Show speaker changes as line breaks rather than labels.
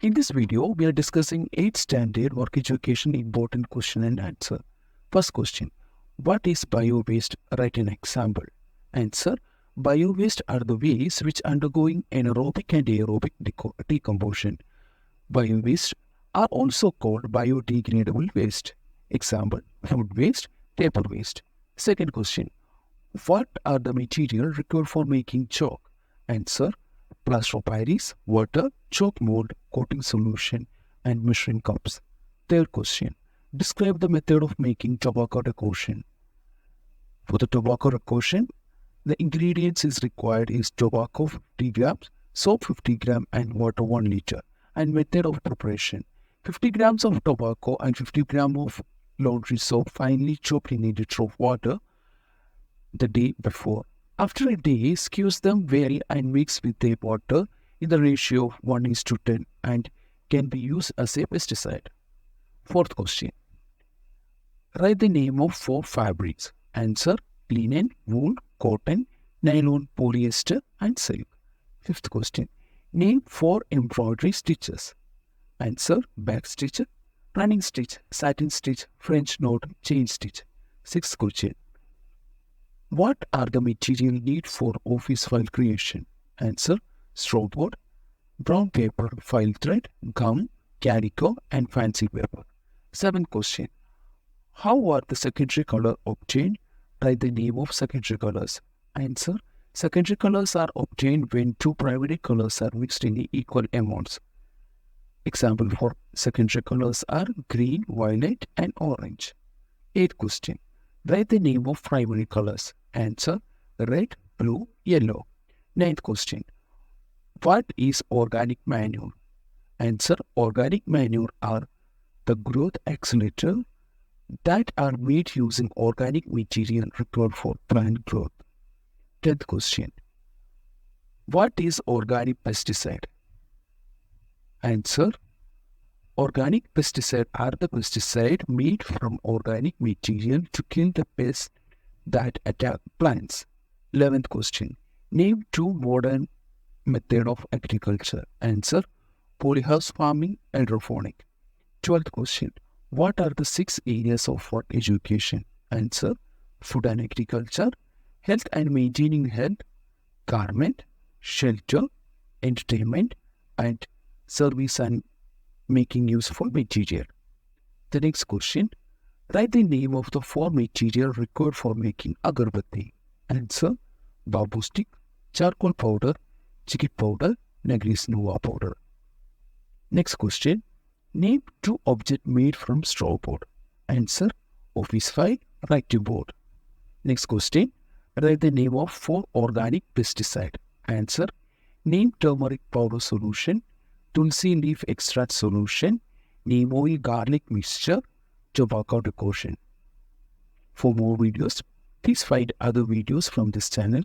In this video, we are discussing 8th standard work education important question and answer. First question, what is bio-waste? Write an example. Answer, bio-waste are the waste which undergoing anaerobic and aerobic decomposition. Bio-waste are also called biodegradable waste. Example, food waste, paper waste. Second question, what are the materials required for making chalk? Answer, plaster of Paris, water, chalk mold, coating solution, and measuring cups. Third question, describe the method of making tobacco decoction. For the tobacco decoction, the ingredients is required is tobacco 50 grams, soap 50 grams, and water 1 liter. And method of preparation, 50 grams of tobacco and 50 grams of laundry soap finely chopped in a liter of water the day before. After a day, squeeze them well and mix with the water in the ratio of 1:10 and can be used as a pesticide. Fourth question, write the name of 4 fabrics. Answer, linen, wool, cotton, nylon, polyester, and silk. Fifth question, name 4 embroidery stitches. Answer, back stitch, running stitch, satin stitch, French knot, chain stitch. Sixth question, what are the materials needed for office file creation? Answer, straw board, brown paper, file thread, gum, calico, and fancy paper. Seventh question, how are the secondary color obtained? Write the name of secondary colors. Answer, secondary colors are obtained when 2 primary colors are mixed in equal amounts. Example for secondary colors are green, violet, and orange. Eighth question, write the name of primary colors. Answer, red, blue, yellow. Ninth question, what is organic manure? Answer, organic manure are the growth accelerator that are made using organic material required for plant growth. 10th question, what is organic pesticide? Answer, organic pesticide are the pesticide made from organic material to kill the pests that attack plants. 11th question, name 2 modern methods of agriculture. Answer, polyhouse farming and hydroponic. 12th question, what are the 6 areas of work education? Answer, food and agriculture, health and maintaining health, garment, shelter, entertainment, and service and making useful material. The next question, write the name of the 4 material required for making agarbatti. Answer, bamboo stick, charcoal powder, chicken powder, Negris Nova powder. Next question, name 2 objects made from straw board. Answer, office file, writing board. Next question, write the name of 4 organic pesticide. Answer, name turmeric powder solution, tulsi leaf extract solution, neem oil garlic mixture, tobacco decoction. For more videos, please find other videos from this channel.